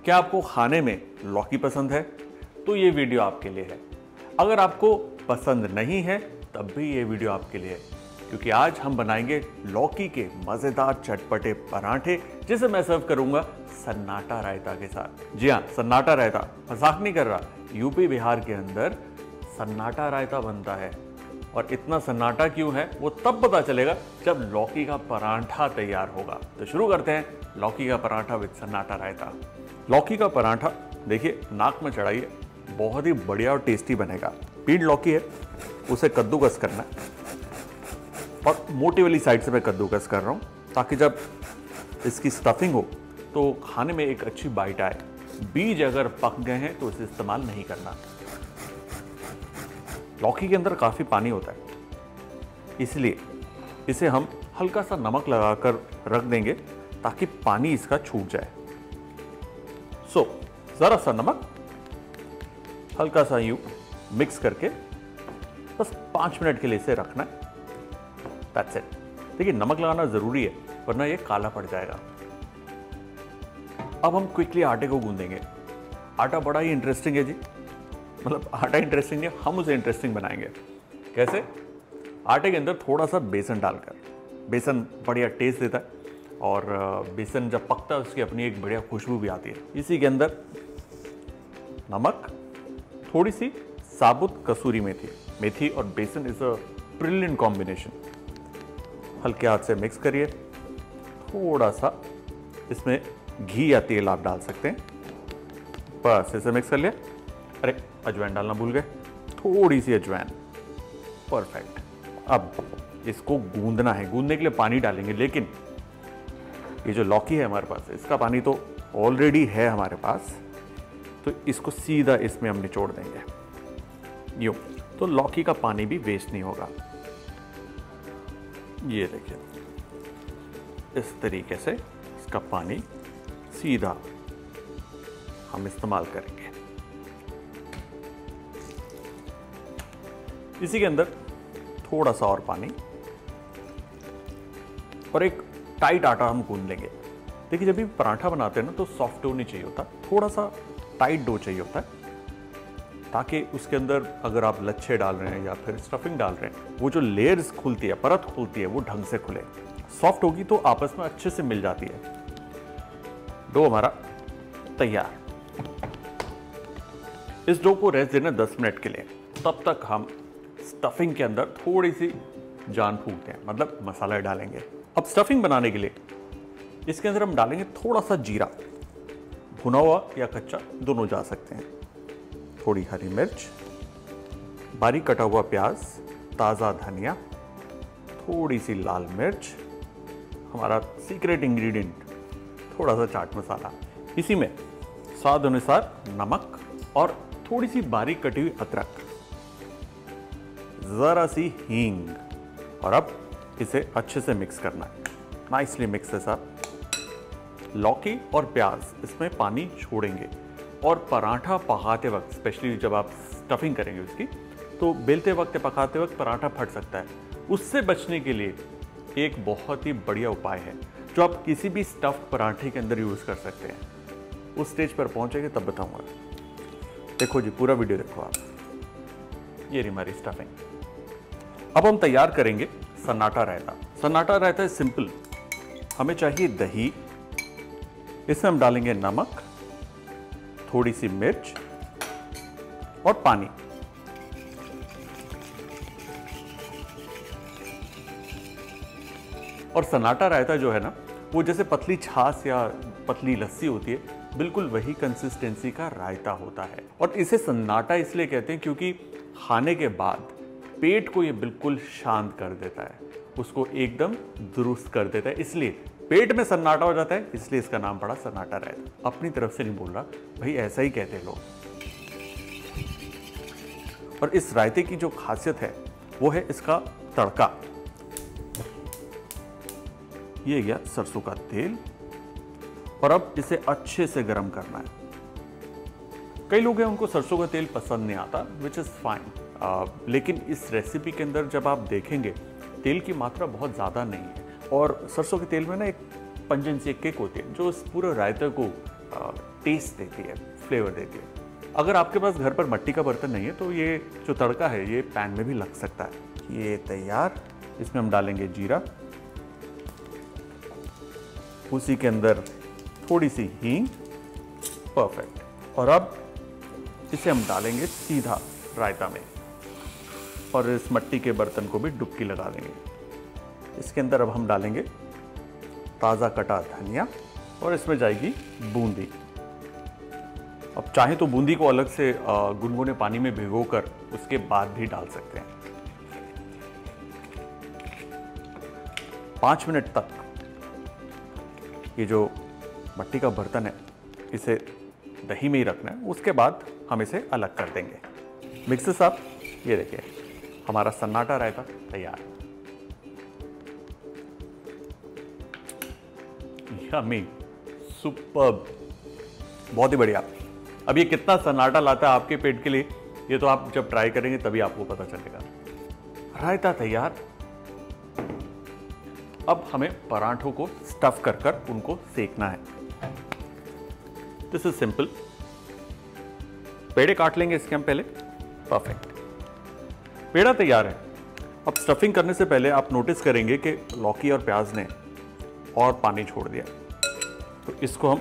क्या आपको खाने में लौकी पसंद है? तो ये वीडियो आपके लिए है। अगर आपको पसंद नहीं है तब भी ये वीडियो आपके लिए है, क्योंकि आज हम बनाएंगे लौकी के मजेदार चटपटे पराठे, जिसे मैं सर्व करूंगा सन्नाटा रायता के साथ। जी हाँ, सन्नाटा रायता, मजाक नहीं कर रहा। यूपी बिहार के अंदर सन्नाटा रायता बनता है, और इतना सन्नाटा क्यों है वो तब पता चलेगा जब लौकी का पराठा तैयार होगा। तो शुरू करते हैं लौकी का पराठा विद सन्नाटा रायता। लौकी का पराठा देखिए, नाक में चढ़ाइए, बहुत ही बढ़िया और टेस्टी बनेगा। पीड लौकी है, उसे कद्दूकस करना है, और मोटी वाली साइड से मैं कद्दूकस कर रहा हूँ ताकि जब इसकी स्टफिंग हो तो खाने में एक अच्छी बाइट आए। बीज अगर पक गए हैं तो इसे इस्तेमाल नहीं करना। लौकी के अंदर काफ़ी पानी होता है, इसलिए इसे हम हल्का सा नमक लगाकर रख देंगे ताकि पानी इसका छूट जाए। जरा सा नमक हल्का सा यूं मिक्स करके बस 5 मिनट के लिए इसे रखना है। That's it. देखिए, नमक लगाना जरूरी है वरना ये काला पड़ जाएगा। अब हम क्विकली आटे को गूंदेंगे। आटा बड़ा ही इंटरेस्टिंग है जी, मतलब आटा इंटरेस्टिंग है, हम उसे इंटरेस्टिंग बनाएंगे। कैसे? आटे के अंदर थोड़ा सा बेसन डालकर। बेसन बढ़िया टेस्ट देता है, और बेसन जब पकता है उसकी अपनी एक बढ़िया खुशबू भी आती है। इसी के अंदर नमक, थोड़ी सी साबुत कसूरी मेथी और बेसन इज अ ब्रिलियंट कॉम्बिनेशन। हल्के हाथ से मिक्स करिए। थोड़ा सा इसमें घी या तेल आप डाल सकते हैं। बस इसे मिक्स कर लिया। अरे, अजवाइन डालना भूल गए, थोड़ी सी अजवाइन। परफेक्ट। अब इसको गूंदना है। गूंदने के लिए पानी डालेंगे, लेकिन ये जो लौकी है हमारे पास, इसका पानी तो ऑलरेडी है हमारे पास, तो इसको सीधा इसमें हम निचोड़ देंगे यूं, तो लौकी का पानी भी वेस्ट नहीं होगा। ये देखिए, इस तरीके से इसका पानी सीधा हम इस्तेमाल करेंगे। इसी के अंदर थोड़ा सा और पानी और एक टाइट आटा हम गूंद लेंगे। देखिए, जब भी पराठा बनाते हैं ना तो सॉफ्ट डो नहीं चाहिए होता, थोड़ा सा टाइट डो चाहिए होता है, ताकि उसके अंदर अगर आप लच्छे डाल रहे हैं या फिर स्टफिंग डाल रहे हैं, वो जो लेयर्स खुलती है, परत खुलती है, वो ढंग से खुले। सॉफ्ट होगी तो आपस में अच्छे से मिल जाती है। डो हमारा तैयार। इस डो को रेस्ट देना 10 मिनट के लिए। तब तक हम स्टफिंग के अंदर थोड़ी सी जान फूकते हैं, मतलब मसाला डालेंगे। अब स्टफिंग बनाने के लिए इसके अंदर हम डालेंगे थोड़ा सा जीरा, भुना हुआ या कच्चा दोनों जा सकते हैं, थोड़ी हरी मिर्च, बारीक कटा हुआ प्याज, ताज़ा धनिया, थोड़ी सी लाल मिर्च, हमारा सीक्रेट इंग्रेडिएंट थोड़ा सा चाट मसाला, इसी में स्वाद अनुसार नमक और थोड़ी सी बारीक कटी हुई अदरक, जरा सी हींग, और अब इसे अच्छे से मिक्स करना है। नाइसली मिक्स है साहब। लौकी और प्याज इसमें पानी छोड़ेंगे, और पराठा पकाते वक्त, स्पेशली जब आप स्टफिंग करेंगे उसकी, तो बेलते वक्त, पकाते वक्त पराठा फट सकता है। उससे बचने के लिए एक बहुत ही बढ़िया उपाय है जो आप किसी भी स्टफ्ड पराठे के अंदर यूज कर सकते हैं। उस स्टेज पर पहुंचेंगे तब बताऊंगा। देखो जी, पूरा वीडियो देखो आप। ये रही हमारी स्टफिंग। अब हम तैयार करेंगे सन्नाटा रायता। सन्नाटा रायता है सिंपल। हमें चाहिए दही, इसमें हम डालेंगे नमक, थोड़ी सी मिर्च और पानी। और सन्नाटा रायता जो है ना, वो जैसे पतली छाछ या पतली लस्सी होती है, बिल्कुल वही कंसिस्टेंसी का रायता होता है। और इसे सन्नाटा इसलिए कहते हैं क्योंकि खाने के बाद पेट को ये बिल्कुल शांत कर देता है, उसको एकदम दुरुस्त कर देता है, इसलिए पेट में सन्नाटा हो जाता है, इसलिए इसका नाम पड़ा सन्नाटा रायता। अपनी तरफ से नहीं बोल रहा भाई, ऐसा ही कहते हैं लोग। और इस रायते की जो खासियत है वो है इसका तड़का। ये गया सरसों का तेल, और अब इसे अच्छे से गर्म करना है। कई लोग हैं उनको सरसों का तेल पसंद नहीं आता, विच इज फाइन। लेकिन इस रेसिपी के अंदर जब आप देखेंगे तेल की मात्रा बहुत ज़्यादा नहीं है, और सरसों के तेल में ना एक पंजेंसी, एक किक होती है जो इस पूरे रायते को टेस्ट देती है, फ्लेवर देती है। अगर आपके पास घर पर मिट्टी का बर्तन नहीं है तो ये जो तड़का है ये पैन में भी लग सकता है। ये तैयार। इसमें हम डालेंगे जीरा, उसी के अंदर थोड़ी सी हींग। परफेक्ट। और अब इसे हम डालेंगे सीधा रायता में, और इस मिट्टी के बर्तन को भी डुबकी लगा देंगे। इसके अंदर अब हम डालेंगे ताज़ा कटा धनिया, और इसमें जाएगी बूंदी। अब चाहे तो बूंदी को अलग से गुनगुने पानी में भिगोकर उसके बाद भी डाल सकते हैं। 5 मिनट तक ये जो मिट्टी का बर्तन है इसे दही में ही रखना है, उसके बाद हम इसे अलग कर देंगे। मिक्सर साहब, ये देखिए हमारा सन्नाटा रायता तैयार। यम्मी, सुपर्ब, बहुत ही बढ़िया। अब ये कितना सन्नाटा लाता है आपके पेट के लिए, ये तो आप जब ट्राई करेंगे तभी आपको पता चलेगा। रायता तैयार। अब हमें पराठों को स्टफ कर कर उनको सेकना है। This is simple. पेड़े काट लेंगे इसके हम पहले। परफेक्ट, पेड़ा तैयार है। अब स्टफिंग करने से पहले आप नोटिस करेंगे कि लौकी और प्याज ने और पानी छोड़ दिया, तो इसको हम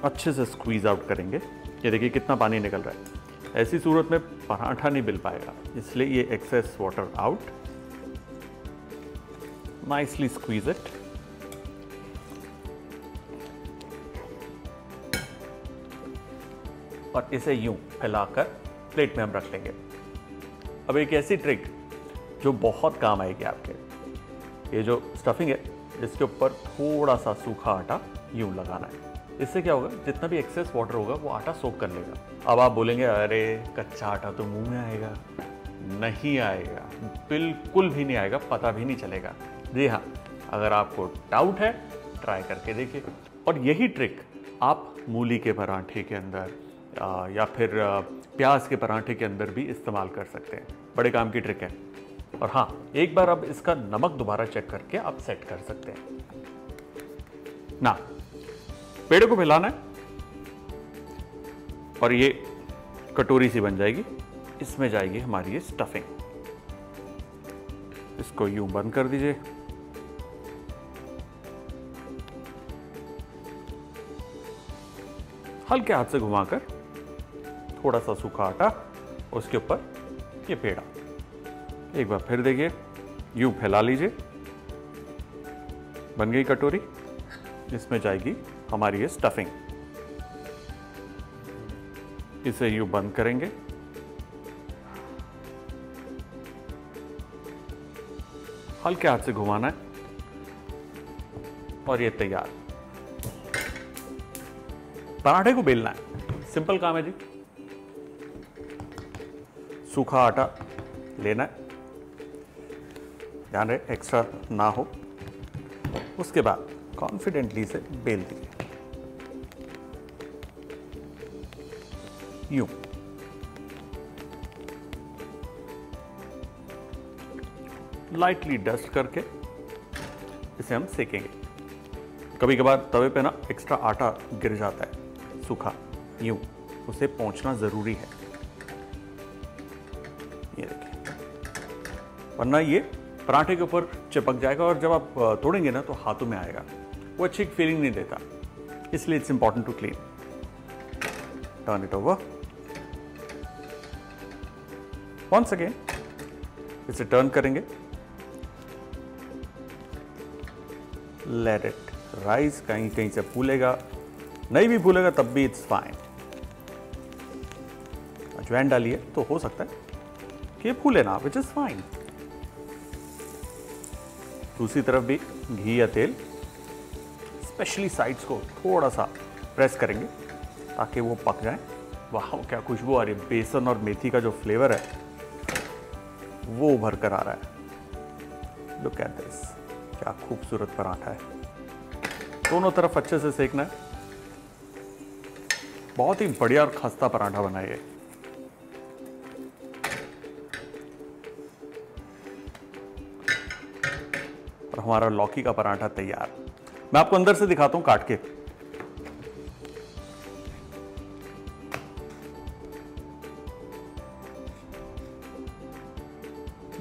अच्छे से स्क्वीज आउट करेंगे। ये देखिए कितना पानी निकल रहा है। ऐसी सूरत में पराठा नहीं मिल पाएगा, इसलिए ये excess water out. Nicely squeeze it. और इसे यूं फैलाकर प्लेट में हम रख लेंगे। अब एक ऐसी ट्रिक जो बहुत काम आएगी आपके, ये जो स्टफिंग है इसके ऊपर थोड़ा सा सूखा आटा यूं लगाना है। इससे क्या होगा, जितना भी एक्सेस वाटर होगा वो आटा सोक कर लेगा। अब आप बोलेंगे अरे कच्चा आटा तो मुंह में आएगा। नहीं आएगा, बिल्कुल भी नहीं आएगा, पता भी नहीं चलेगा। जी हाँ, अगर आपको डाउट है ट्राई करके देखिए। और यही ट्रिक आप मूली के पराठे के अंदर या फिर प्याज के पराठे के अंदर भी इस्तेमाल कर सकते हैं। बड़े काम की ट्रिक है। और हाँ, एक बार अब इसका नमक दोबारा चेक करके आप सेट कर सकते हैं ना। पेड़े को फैलाना है और ये कटोरी सी बन जाएगी। इसमें जाएगी हमारी ये स्टफिंग। इसको यूं बंद कर दीजिए। हल्के हाथ से घुमाकर थोड़ा सा सूखा आटा, उसके ऊपर ये पेड़ा। एक बार फिर देखिए, यूं फैला लीजिए। बन गई कटोरी। इसमें जाएगी हमारी ये स्टफिंग। इसे यूं बंद करेंगे। हल्के हाथ से घुमाना है और ये तैयार। पराठे को बेलना है, सिंपल काम है जी। सूखा आटा लेना है, ध्यान रहे एक्स्ट्रा ना हो। उसके बाद कॉन्फिडेंटली से बेल दीजिए यूं। लाइटली डस्ट करके इसे हम सेकेंगे। कभी कभार तवे पे ना एक्स्ट्रा आटा गिर जाता है सूखा, यूं उसे पोंछना जरूरी है। ये देखिए, वरना ये पराठे के ऊपर चिपक जाएगा और जब आप तोड़ेंगे ना तो हाथों में आएगा, वो अच्छी फीलिंग नहीं देता। इसलिए it's important to clean. Turn it over once again. इसे टर्न करेंगे, लेट इट राइज। कहीं कहीं से फूलेगा, नहीं भी फूलेगा तब भी इट्स फाइन। अजवाइन डालिए तो हो सकता है कि ये फूले ना, विच इज फाइन। दूसरी तरफ भी घी या तेल, स्पेशली साइड्स को थोड़ा सा प्रेस करेंगे ताकि वो पक जाए। वाह क्या खुशबू आ रही है। बेसन और मेथी का जो फ्लेवर है वो उभर कर आ रहा है। लुक एट दिस, क्या खूबसूरत पराठा है। दोनों तरफ अच्छे से सेकना है। बहुत ही बढ़िया और खस्ता पराठा बनाइए। हमारा लौकी का पराठा तैयार। मैं आपको अंदर से दिखाता हूं काट के।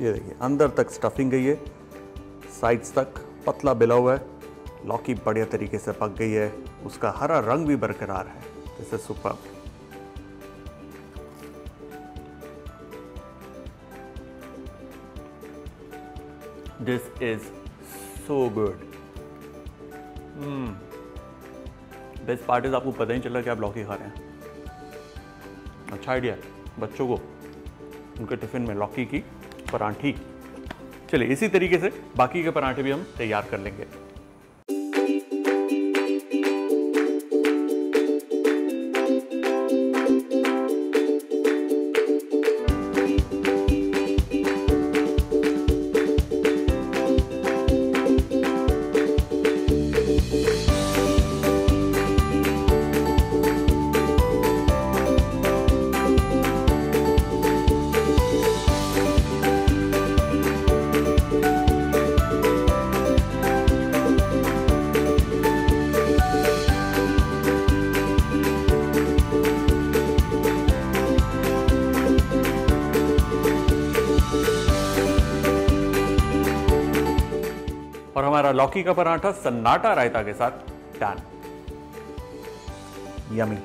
ये देखिए अंदर तक स्टफिंग गई है, साइड्स तक पतला बिला हुआ है, लौकी बढ़िया तरीके से पक गई है, उसका हरा रंग भी बरकरार है। This is super. This is so good. Best part is आपको पता ही चला कि आप लौकी खा रहे हैं। अच्छा आइडिया है बच्चों को उनके टिफिन में लौकी की पराठी। चलिए इसी तरीके से बाकी के पराठे भी हम तैयार कर लेंगे। और हमारा लौकी का पराठा सन्नाटा रायता के साथ डन। यमी।